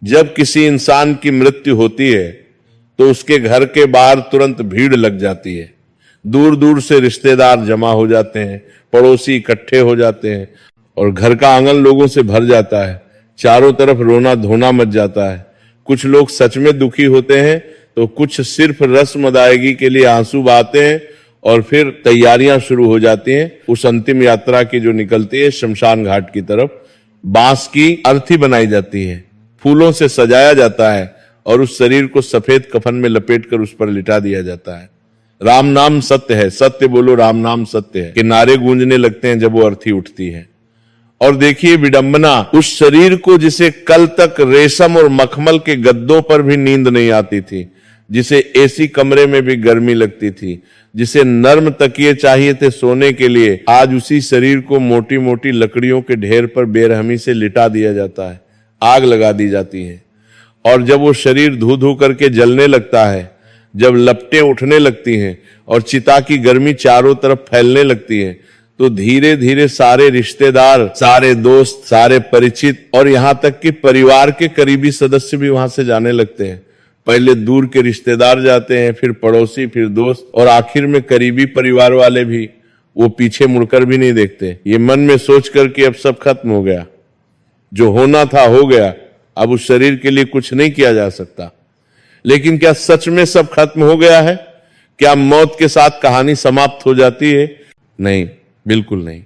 जब किसी इंसान की मृत्यु होती है तो उसके घर के बाहर तुरंत भीड़ लग जाती है। दूर दूर से रिश्तेदार जमा हो जाते हैं, पड़ोसी इकट्ठे हो जाते हैं और घर का आंगन लोगों से भर जाता है। चारों तरफ रोना धोना मच जाता है। कुछ लोग सच में दुखी होते हैं तो कुछ सिर्फ रस्म अदायगी के लिए आंसू बहाते हैं और फिर तैयारियां शुरू हो जाती हैं उस अंतिम यात्रा की जो निकलती है शमशान घाट की तरफ। बांस की अर्थी बनाई जाती है, फूलों से सजाया जाता है और उस शरीर को सफेद कफन में लपेटकर उस पर लिटा दिया जाता है। राम नाम सत्य है, सत्य बोलो राम नाम सत्य है के नारे गूंजने लगते हैं जब वो अर्थी उठती है। और देखिए विडंबना, उस शरीर को जिसे कल तक रेशम और मखमल के गद्दों पर भी नींद नहीं आती थी, जिसे एसी कमरे में भी गर्मी लगती थी, जिसे नर्म तकिए चाहिए थे सोने के लिए, आज उसी शरीर को मोटी मोटी लकड़ियों के ढेर पर बेरहमी से लिटा दिया जाता है, आग लगा दी जाती है। और जब वो शरीर धू धू करके जलने लगता है, जब लपटें उठने लगती हैं और चिता की गर्मी चारों तरफ फैलने लगती है, तो धीरे धीरे सारे रिश्तेदार, सारे दोस्त, सारे परिचित और यहां तक कि परिवार के करीबी सदस्य भी वहां से जाने लगते हैं। पहले दूर के रिश्तेदार जाते हैं, फिर पड़ोसी, फिर दोस्त और आखिर में करीबी परिवार वाले भी। वो पीछे मुड़कर भी नहीं देखते, ये मन में सोच कर कि अब सब खत्म हो गया, जो होना था हो गया, अब उस शरीर के लिए कुछ नहीं किया जा सकता। लेकिन क्या सच में सब खत्म हो गया है? क्या मौत के साथ कहानी समाप्त हो जाती है? नहीं, बिल्कुल नहीं।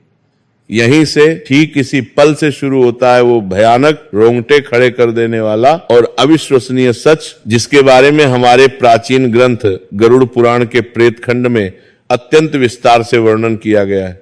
यहीं से ठीक इसी पल से शुरू होता है वो भयानक, रोंगटे खड़े कर देने वाला और अविश्वसनीय सच, जिसके बारे में हमारे प्राचीन ग्रंथ गरुड़ पुराण के प्रेतखंड में अत्यंत विस्तार से वर्णन किया गया है।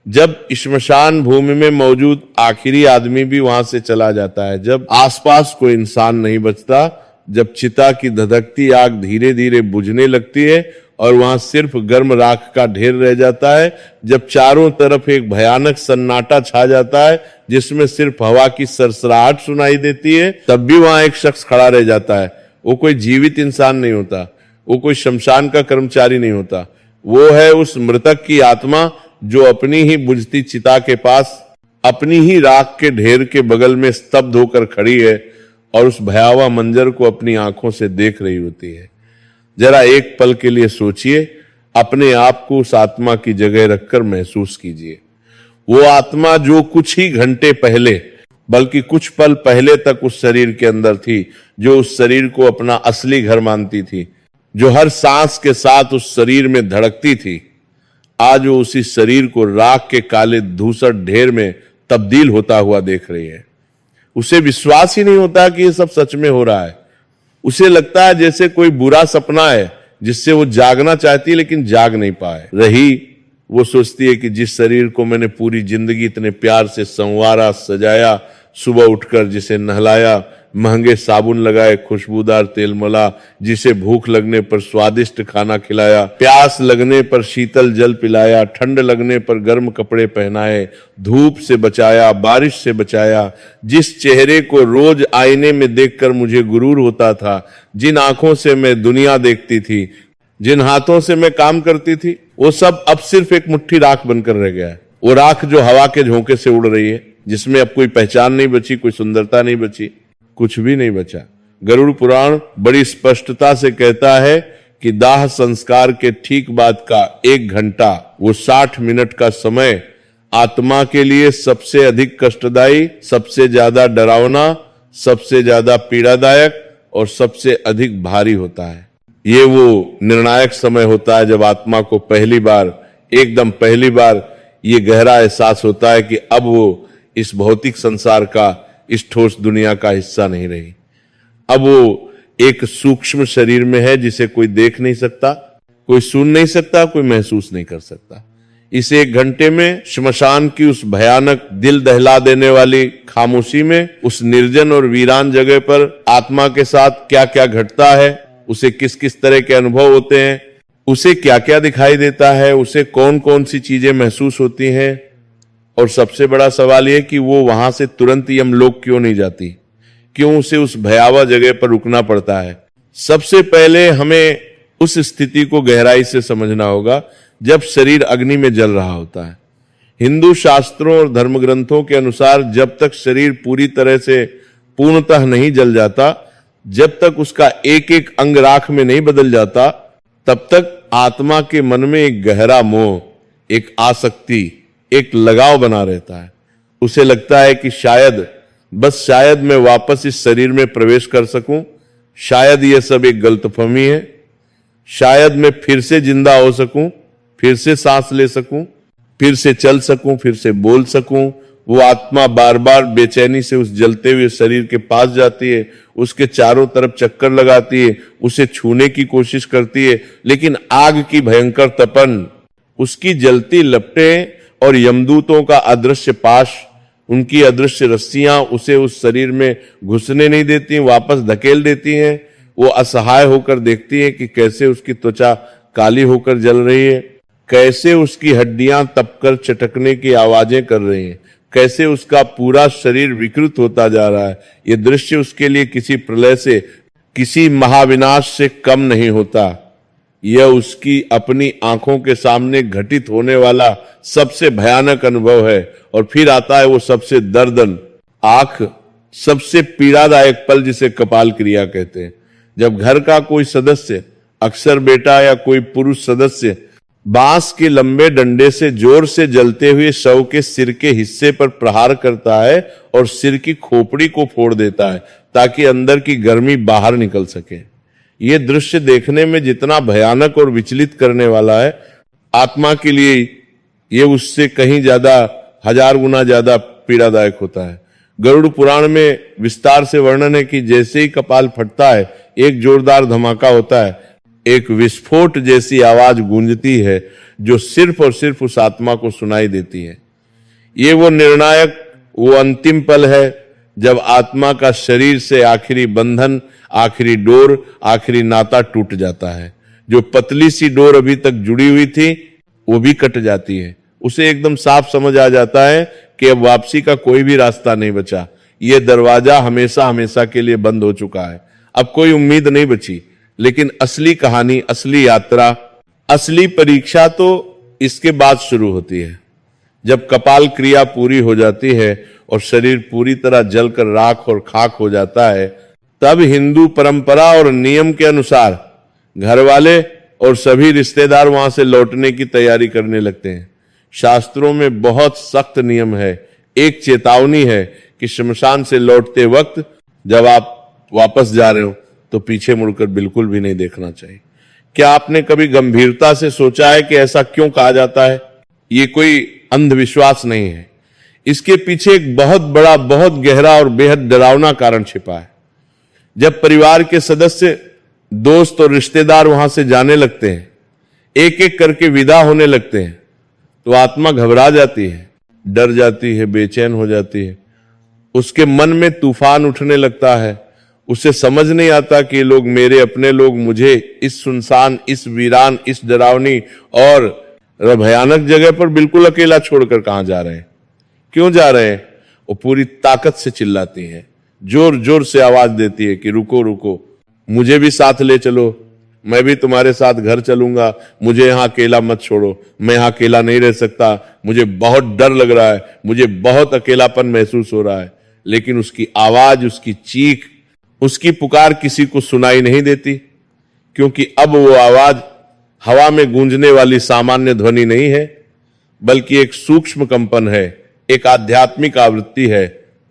जब श्मशान भूमि में मौजूद आखिरी आदमी भी वहां से चला जाता है, जब आसपास कोई इंसान नहीं बचता, जब चिता की धधकती आग धीरे धीरे बुझने लगती है और वहां सिर्फ गर्म राख का ढेर रह जाता है, जब चारों तरफ एक भयानक सन्नाटा छा जाता है जिसमें सिर्फ हवा की सरसराहट सुनाई देती है, तब भी वहां एक शख्स खड़ा रह जाता है। वो कोई जीवित इंसान नहीं होता, वो कोई शमशान का कर्मचारी नहीं होता, वो है उस मृतक की आत्मा जो अपनी ही बुझती चिता के पास, अपनी ही राख के ढेर के बगल में स्तब्ध होकर खड़ी है और उस भयावह मंजर को अपनी आंखों से देख रही होती है। जरा एक पल के लिए सोचिए, अपने आप को उस आत्मा की जगह रखकर महसूस कीजिए। वो आत्मा जो कुछ ही घंटे पहले, बल्कि कुछ पल पहले तक उस शरीर के अंदर थी, जो उस शरीर को अपना असली घर मानती थी, जो हर सांस के साथ उस शरीर में धड़कती थी, आज वो उसी शरीर को राख के काले धूसर ढेर में तब्दील होता हुआ देख रही है। उसे विश्वास ही नहीं होता कि ये सब सच में हो रहा है। उसे लगता है जैसे कोई बुरा सपना है जिससे वो जागना चाहती है लेकिन जाग नहीं पाए रही। वो सोचती है कि जिस शरीर को मैंने पूरी जिंदगी इतने प्यार से संवारा, सजाया, सुबह उठकर जिसे नहलाया, महंगे साबुन लगाए, खुशबूदार तेल मला, जिसे भूख लगने पर स्वादिष्ट खाना खिलाया, प्यास लगने पर शीतल जल पिलाया, ठंड लगने पर गर्म कपड़े पहनाए, धूप से बचाया, बारिश से बचाया, जिस चेहरे को रोज आईने में देखकर मुझे गुरूर होता था, जिन आंखों से मैं दुनिया देखती थी, जिन हाथों से मैं काम करती थी, वो सब अब सिर्फ एक मुट्ठी राख बनकर रह गया है। वो राख जो हवा के झोंके से उड़ रही है, जिसमें अब कोई पहचान नहीं बची, कोई सुंदरता नहीं बची, कुछ भी नहीं बचा। गरुड़ पुराण बड़ी स्पष्टता से कहता है कि दाह संस्कार के ठीक बाद का 1 घंटा, वो 60 मिनट का समय आत्मा के लिए सबसे अधिक कष्टदायी, सबसे ज्यादा डरावना, सबसे ज्यादा पीड़ादायक और सबसे अधिक भारी होता है। ये वो निर्णायक समय होता है जब आत्मा को पहली बार, एकदम पहली बार ये गहरा एहसास होता है कि अब वो इस भौतिक संसार का, इस ठोस दुनिया का हिस्सा नहीं रही। अब वो एक सूक्ष्म शरीर में है जिसे कोई देख नहीं सकता, कोई सुन नहीं सकता, कोई महसूस नहीं कर सकता। इस 1 घंटे में श्मशान की उस भयानक, दिल दहला देने वाली खामोशी में, उस निर्जन और वीरान जगह पर आत्मा के साथ क्या क्या घटता है, उसे किस किस तरह के अनुभव होते हैं, उसे क्या क्या दिखाई देता है, उसे कौन कौन सी चीजें महसूस होती हैं, और सबसे बड़ा सवाल यह कि वो वहां से तुरंत यमलोक क्यों नहीं जाती, क्यों उसे उस भयावह जगह पर रुकना पड़ता है। सबसे पहले हमें उस स्थिति को गहराई से समझना होगा जब शरीर अग्नि में जल रहा होता है। हिंदू शास्त्रों और धर्म ग्रंथों के अनुसार जब तक शरीर पूरी तरह से पूर्णतः नहीं जल जाता, जब तक उसका एक एक अंग राख में नहीं बदल जाता, तब तक आत्मा के मन में एक गहरा मोह, एक आसक्ति, एक लगाव बना रहता है। उसे लगता है कि शायद, बस शायद मैं वापस इस शरीर में प्रवेश कर सकूं, शायद यह सब एक गलतफहमी है, शायद मैं फिर से जिंदा हो सकूं, फिर से सांस ले सकूं, फिर से चल सकूं, फिर से बोल सकूं। वो आत्मा बार बार बेचैनी से उस जलते हुए शरीर के पास जाती है, उसके चारों तरफ चक्कर लगाती है, उसे छूने की कोशिश करती है, लेकिन आग की भयंकर तपन, उसकी जलती लपटें और यमदूतों का अदृश्य पाश, उनकी अदृश्य रस्सियां उसे उस शरीर में घुसने नहीं देती, वापस धकेल देती हैं। वो असहाय होकर देखती है कि कैसे उसकी त्वचा काली होकर जल रही है, कैसे उसकी हड्डियां तपकर चटकने की आवाजें कर रही हैं, कैसे उसका पूरा शरीर विकृत होता जा रहा है। यह दृश्य उसके लिए किसी प्रलय से, किसी महाविनाश से कम नहीं होता। यह उसकी अपनी आंखों के सामने घटित होने वाला सबसे भयानक अनुभव है। और फिर आता है वो सबसे दर्दनाक, सबसे पीड़ादायक पल, जिसे कपाल क्रिया कहते हैं। जब घर का कोई सदस्य, अक्सर बेटा या कोई पुरुष सदस्य, बांस के लंबे डंडे से जोर से जलते हुए शव के सिर के हिस्से पर प्रहार करता है और सिर की खोपड़ी को फोड़ देता है ताकि अंदर की गर्मी बाहर निकल सके। यह दृश्य देखने में जितना भयानक और विचलित करने वाला है, आत्मा के लिए यह उससे कहीं ज्यादा, 1000 गुना ज्यादा पीड़ादायक होता है। गरुड़ पुराण में विस्तार से वर्णन है कि जैसे ही कपाल फटता है, एक जोरदार धमाका होता है, एक विस्फोट जैसी आवाज गूंजती है जो सिर्फ और सिर्फ उस आत्मा को सुनाई देती है। ये वो निर्णायक, वो अंतिम पल है जब आत्मा का शरीर से आखिरी बंधन, आखिरी डोर, आखिरी नाता टूट जाता है। जो पतली सी डोर अभी तक जुड़ी हुई थी वो भी कट जाती है। उसे एकदम साफ समझ आ जाता है कि अब वापसी का कोई भी रास्ता नहीं बचा, ये दरवाजा हमेशा हमेशा के लिए बंद हो चुका है, अब कोई उम्मीद नहीं बची। लेकिन असली कहानी, असली यात्रा, असली परीक्षा तो इसके बाद शुरू होती है, जब कपाल क्रिया पूरी हो जाती है और शरीर पूरी तरह जलकर राख और खाक हो जाता है। तब हिंदू परंपरा और नियम के अनुसार घर वाले और सभी रिश्तेदार वहां से लौटने की तैयारी करने लगते हैं। शास्त्रों में बहुत सख्त नियम है, एक चेतावनी है कि श्मशान से लौटते वक्त जब आप वापस जा रहे हो तो पीछे मुड़कर बिल्कुल भी नहीं देखना चाहिए। क्या आपने कभी गंभीरता से सोचा है कि ऐसा क्यों कहा जाता है? ये कोई अंधविश्वास नहीं है, इसके पीछे एक बहुत बड़ा, बहुत गहरा और बेहद डरावना कारण छिपा है। जब परिवार के सदस्य, दोस्त और रिश्तेदार वहां से जाने लगते हैं, एक एक करके विदा होने लगते हैं, तो आत्मा घबरा जाती है, डर जाती है, बेचैन हो जाती है। उसके मन में तूफान उठने लगता है। उसे समझ नहीं आता कि ये लोग मेरे अपने लोग मुझे इस सुनसान, इस वीरान, इस डरावनी और भयानक जगह पर बिल्कुल अकेला छोड़कर कहां जा रहे हैं, क्यों जा रहे हैं। वो पूरी ताकत से चिल्लाती है, जोर जोर से आवाज देती है कि रुको रुको, मुझे भी साथ ले चलो, मैं भी तुम्हारे साथ घर चलूंगा, मुझे यहां अकेला मत छोड़ो, मैं यहां अकेला नहीं रह सकता, मुझे बहुत डर लग रहा है, मुझे बहुत अकेलापन महसूस हो रहा है। लेकिन उसकी आवाज, उसकी चीख, उसकी पुकार किसी को सुनाई नहीं देती, क्योंकि अब वो आवाज हवा में गूंजने वाली सामान्य ध्वनि नहीं है, बल्कि एक सूक्ष्म कंपन है, एक आध्यात्मिक आवृत्ति है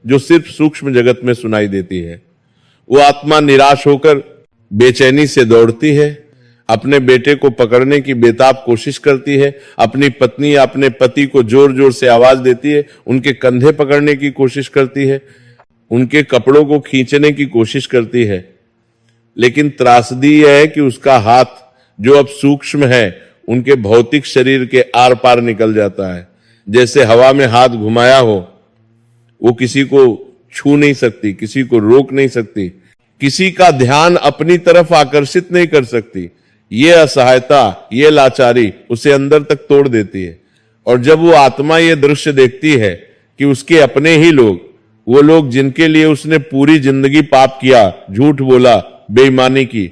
जो सिर्फ सूक्ष्म जगत में सुनाई देती है। वो आत्मा निराश होकर बेचैनी से दौड़ती है, अपने बेटे को पकड़ने की बेताब कोशिश करती है, अपनी पत्नी या अपने पति को जोर जोर से आवाज देती है, उनके कंधे पकड़ने की कोशिश करती है, उनके कपड़ों को खींचने की कोशिश करती है। लेकिन त्रासदी यह है कि उसका हाथ, जो अब सूक्ष्म है, उनके भौतिक शरीर के आर पार निकल जाता है। जैसे हवा में हाथ घुमाया हो, वो किसी को छू नहीं सकती, किसी को रोक नहीं सकती, किसी का ध्यान अपनी तरफ आकर्षित नहीं कर सकती। ये असहायता, ये लाचारी उसे अंदर तक तोड़ देती है। और जब वो आत्मा ये दृश्य देखती है कि उसके अपने ही लोग, वो लोग जिनके लिए उसने पूरी जिंदगी पाप किया, झूठ बोला, बेईमानी की,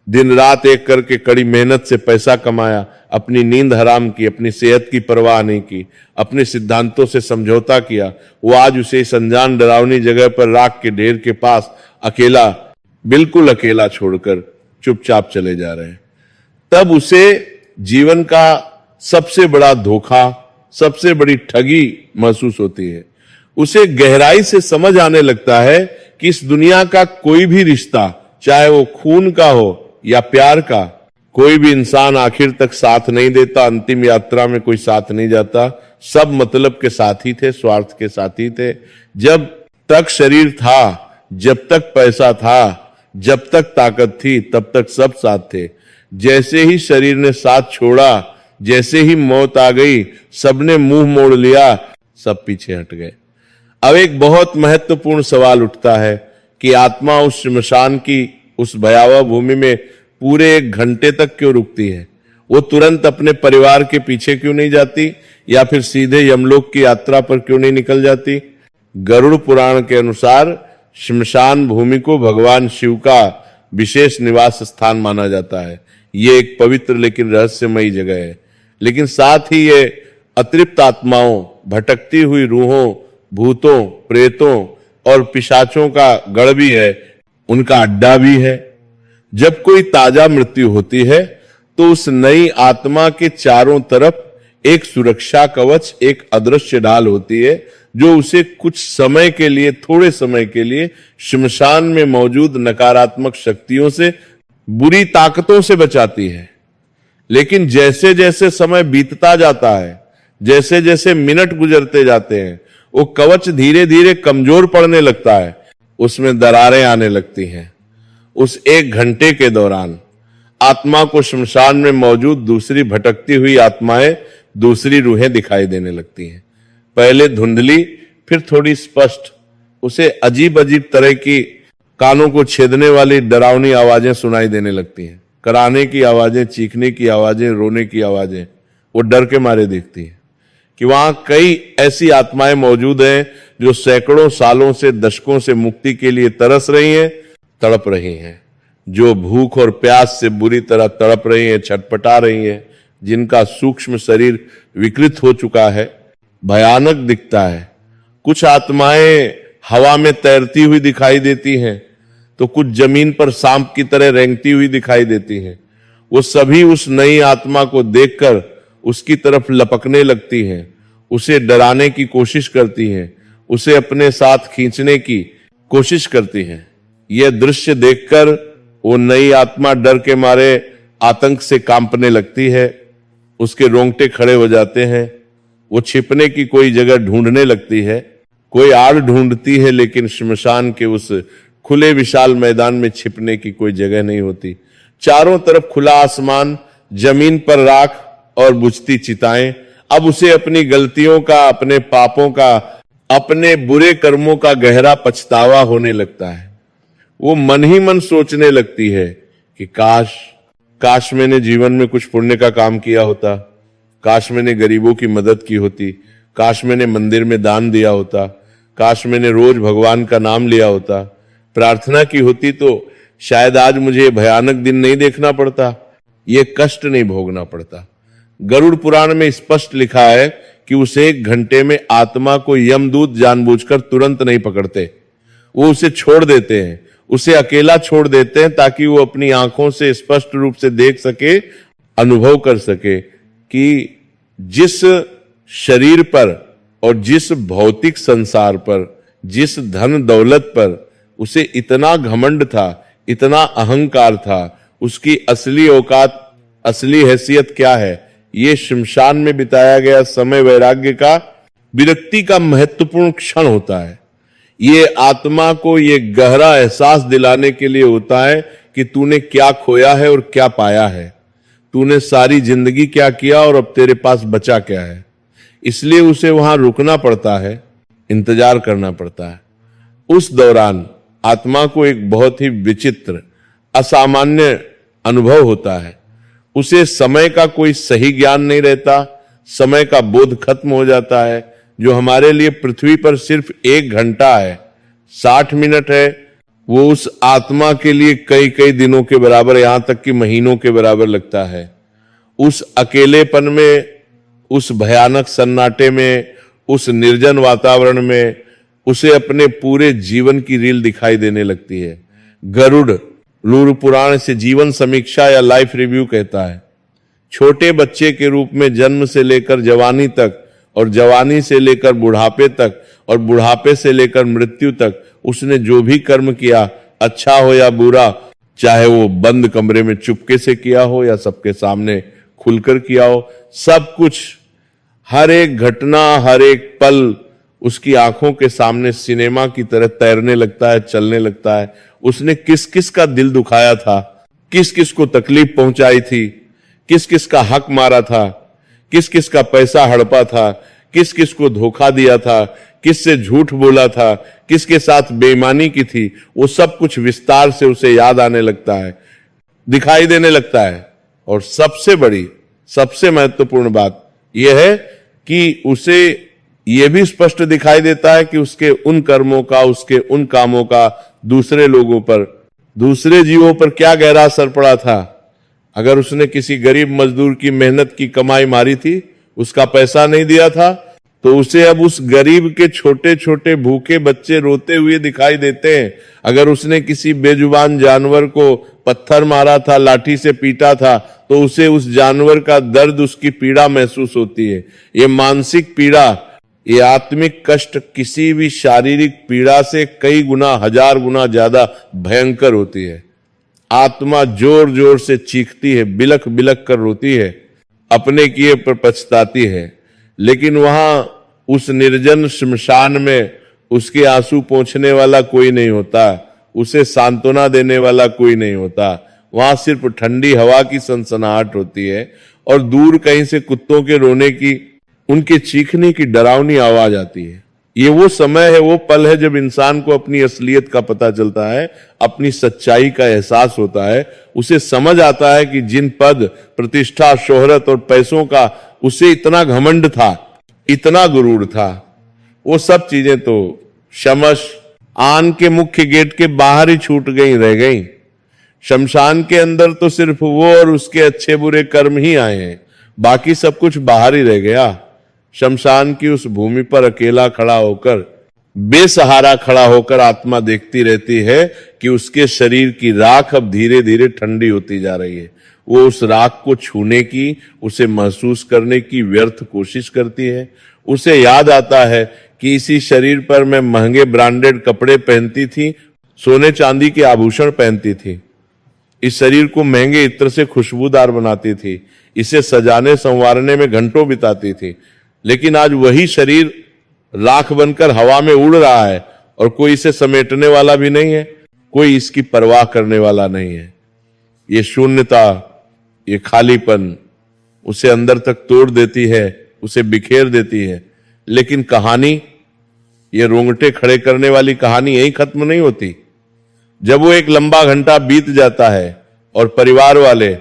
दिन रात एक करके कड़ी मेहनत से पैसा कमाया, अपनी नींद हराम की, अपनी सेहत की परवाह नहीं की, अपने सिद्धांतों से समझौता किया, वो आज उसे इस अनजान डरावनी जगह पर राख के ढेर के पास अकेला, बिल्कुल अकेला छोड़कर चुपचाप चले जा रहे हैं। तब उसे जीवन का सबसे बड़ा धोखा, सबसे बड़ी ठगी महसूस होती है। उसे गहराई से समझ आने लगता है कि इस दुनिया का कोई भी रिश्ता, चाहे वो खून का हो या प्यार का, कोई भी इंसान आखिर तक साथ नहीं देता, अंतिम यात्रा में कोई साथ नहीं जाता। सब मतलब के साथी थे, स्वार्थ के साथी थे। जब तक शरीर था, जब तक पैसा था, जब तक ताकत थी, तब तक सब साथ थे। जैसे ही शरीर ने साथ छोड़ा, जैसे ही मौत आ गई, सबने मुंह मोड़ लिया, सब पीछे हट गए। अब एक बहुत महत्वपूर्ण सवाल उठता है कि आत्मा उस श्मशान की, उस भयावह भूमि में पूरे 1 घंटे तक क्यों रुकती है? वो तुरंत अपने परिवार के पीछे क्यों नहीं जाती, या फिर सीधे यमलोक की यात्रा पर क्यों नहीं निकल जाती? गरुड़ पुराण के अनुसार श्मशान भूमि को भगवान शिव का विशेष निवास स्थान माना जाता है। ये एक पवित्र लेकिन रहस्यमयी जगह है। लेकिन साथ ही ये अतृप्त आत्माओं, भटकती हुई रूहों, भूतों, प्रेतों और पिशाचों का गढ़ भी है, उनका अड्डा भी है। जब कोई ताजा मृत्यु होती है तो उस नई आत्मा के चारों तरफ एक सुरक्षा कवच, एक अदृश्य ढाल होती है, जो उसे कुछ समय के लिए, थोड़े समय के लिए श्मशान में मौजूद नकारात्मक शक्तियों से, बुरी ताकतों से बचाती है। लेकिन जैसे जैसे समय बीतता जाता है, जैसे जैसे मिनट गुजरते जाते हैं, वो कवच धीरे धीरे कमजोर पड़ने लगता है, उसमें दरारें आने लगती हैं। उस 1 घंटे के दौरान आत्मा को श्मशान में मौजूद दूसरी भटकती हुई आत्माएं, दूसरी रूहें दिखाई देने लगती हैं। पहले धुंधली, फिर थोड़ी स्पष्ट। उसे अजीब अजीब तरह की, कानों को छेदने वाली डरावनी आवाजें सुनाई देने लगती हैं। कराहने की आवाजें, चीखने की आवाजें, रोने की आवाजें। वो डर के मारे देखती है कि वहां कई ऐसी आत्माएं मौजूद हैं जो सैकड़ों सालों से, दशकों से मुक्ति के लिए तरस रही हैं, तड़प रही हैं, जो भूख और प्यास से बुरी तरह तड़प रही हैं, छटपटा रही हैं, जिनका सूक्ष्म शरीर विकृत हो चुका है, भयानक दिखता है। कुछ आत्माएं हवा में तैरती हुई दिखाई देती हैं, तो कुछ जमीन पर सांप की तरह रेंगती हुई दिखाई देती हैं। वो सभी उस नई आत्मा को देखकर उसकी तरफ लपकने लगती हैं, उसे डराने की कोशिश करती हैं, उसे अपने साथ खींचने की कोशिश करती हैं। यह दृश्य देखकर वो नई आत्मा डर के मारे आतंक से कांपने लगती है, उसके रोंगटे खड़े हो जाते हैं। वो छिपने की कोई जगह ढूंढने लगती है, कोई आड़ ढूंढती है, लेकिन श्मशान के उस खुले विशाल मैदान में छिपने की कोई जगह नहीं होती। चारों तरफ खुला आसमान, जमीन पर राख और बुझती चिताएं। अब उसे अपनी गलतियों का, अपने पापों का, अपने बुरे कर्मों का गहरा पछतावा होने लगता है। वो मन ही मन सोचने लगती है कि काश मैंने जीवन में कुछ पुण्य का काम किया होता, काश मैंने गरीबों की मदद की होती, काश मैंने मंदिर में दान दिया होता, काश मैंने रोज भगवान का नाम लिया होता, प्रार्थना की होती, तो शायद आज मुझे भयानक दिन नहीं देखना पड़ता, ये कष्ट नहीं भोगना पड़ता। गरुड़ पुराण में स्पष्ट लिखा है कि उस 1 घंटे में आत्मा को यमदूत जानबूझकर तुरंत नहीं पकड़ते, वो उसे छोड़ देते हैं, उसे अकेला छोड़ देते हैं, ताकि वो अपनी आंखों से स्पष्ट रूप से देख सके, अनुभव कर सके कि जिस शरीर पर और जिस भौतिक संसार पर, जिस धन दौलत पर उसे इतना घमंड था, इतना अहंकार था, उसकी असली औकात, असली हैसियत क्या है। ये श्मशान में बिताया गया समय वैराग्य का, विरक्ति का महत्वपूर्ण क्षण होता है। ये आत्मा को ये गहरा एहसास दिलाने के लिए होता है कि तूने क्या खोया है और क्या पाया है, तूने सारी जिंदगी क्या किया और अब तेरे पास बचा क्या है। इसलिए उसे वहां रुकना पड़ता है, इंतजार करना पड़ता है। उस दौरान आत्मा को एक बहुत ही विचित्र, असामान्य अनुभव होता है। उसे समय का कोई सही ज्ञान नहीं रहता, समय का बोध खत्म हो जाता है। जो हमारे लिए पृथ्वी पर सिर्फ 1 घंटा है, 60 मिनट है, वो उस आत्मा के लिए कई कई दिनों के बराबर, यहां तक कि महीनों के बराबर लगता है। उस अकेलेपन में, उस भयानक सन्नाटे में, उस निर्जन वातावरण में उसे अपने पूरे जीवन की रील दिखाई देने लगती है। गरुड़ लूर पुराण से जीवन समीक्षा या लाइफ रिव्यू कहता है, छोटे बच्चे के रूप में जन्म से लेकर जवानी तक, और जवानी से लेकर बुढ़ापे तक, और बुढ़ापे से लेकर मृत्यु तक उसने जो भी कर्म किया, अच्छा हो या बुरा, चाहे वो बंद कमरे में चुपके से किया हो या सबके सामने खुलकर किया हो, सब कुछ, हर एक घटना, हर एक पल उसकी आंखों के सामने सिनेमा की तरह तैरने लगता है, चलने लगता है। उसने किस किस का दिल दुखाया था, किस किस को तकलीफ पहुंचाई थी, किस किस का हक मारा था, किस किस का पैसा हड़पा था, किस किस को धोखा दिया था, किस से झूठ बोला था, किसके साथ बेईमानी की थी, वो सब कुछ विस्तार से उसे याद आने लगता है, दिखाई देने लगता है। और सबसे बड़ी, सबसे महत्वपूर्ण बात यह है कि उसे यह भी स्पष्ट दिखाई देता है कि उसके उन कर्मों का, उसके उन कामों का दूसरे लोगों पर, दूसरे जीवों पर क्या गहरा असर पड़ा था। अगर उसने किसी गरीब मजदूर की मेहनत की कमाई मारी थी, उसका पैसा नहीं दिया था, तो उसे अब उस गरीब के छोटे छोटे भूखे बच्चे रोते हुए दिखाई देते हैं। अगर उसने किसी बेजुबान जानवर को पत्थर मारा था, लाठी से पीटा था, तो उसे उस जानवर का दर्द, उसकी पीड़ा महसूस होती है। ये मानसिक पीड़ा, ये आत्मिक कष्ट किसी भी शारीरिक पीड़ा से कई गुना, हजार गुना ज्यादा भयंकर होती है। आत्मा जोर जोर से चीखती है, बिलख बिलख कर रोती है, अपने किए पर पछताती है। लेकिन वहां उस निर्जन श्मशान में उसके आंसू पोंछने वाला कोई नहीं होता, उसे सांत्वना देने वाला कोई नहीं होता। वहां सिर्फ ठंडी हवा की सनसनाहट होती है और दूर कहीं से कुत्तों के रोने की, उनके चीखने की डरावनी आवाज आती है। ये वो समय है, वो पल है जब इंसान को अपनी असलियत का पता चलता है, अपनी सच्चाई का एहसास होता है। उसे समझ आता है कि जिन पद, प्रतिष्ठा, शोहरत और पैसों का उसे इतना घमंड था, इतना गुरूर था, वो सब चीजें तो शमश आन के मुख्य गेट के बाहर ही छूट गई, रह गई। शमशान के अंदर तो सिर्फ वो और उसके अच्छे बुरे कर्म ही आए हैं, बाकी सब कुछ बाहर ही रह गया। शमशान की उस भूमि पर अकेला खड़ा होकर, बेसहारा खड़ा होकर आत्मा देखती रहती है कि उसके शरीर की राख अब धीरे धीरे ठंडी होती जा रही है। वो उस राख को छूने की, उसे महसूस करने की व्यर्थ कोशिश करती है। उसे याद आता है कि इसी शरीर पर मैं महंगे ब्रांडेड कपड़े पहनती थी, सोने चांदी के आभूषण पहनती थी, इस शरीर को महंगे इत्र से खुशबूदार बनाती थी, इसे सजाने संवारने में घंटों बिताती थी। लेकिन आज वही शरीर राख बनकर हवा में उड़ रहा है और कोई इसे समेटने वाला भी नहीं है, कोई इसकी परवाह करने वाला नहीं है। ये शून्यता, ये खालीपन उसे अंदर तक तोड़ देती है, उसे बिखेर देती है। लेकिन कहानी, ये रोंगटे खड़े करने वाली कहानी यही खत्म नहीं होती। जब वो एक लंबा घंटा बीत जाता है और परिवार वाले,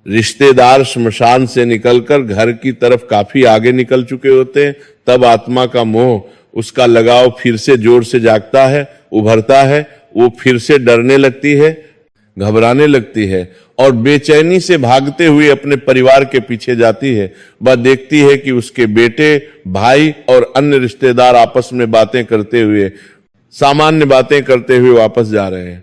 रिश्तेदार श्मशान से निकलकर घर की तरफ काफी आगे निकल चुके होते हैं, तब आत्मा का मोह, उसका लगाव फिर से जोर से जागता है, उभरता है। वो फिर से डरने लगती है, घबराने लगती है और बेचैनी से भागते हुए अपने परिवार के पीछे जाती है। वह देखती है कि उसके बेटे, भाई और अन्य रिश्तेदार आपस में बातें करते हुए, सामान्य बातें करते हुए वापस जा रहे हैं।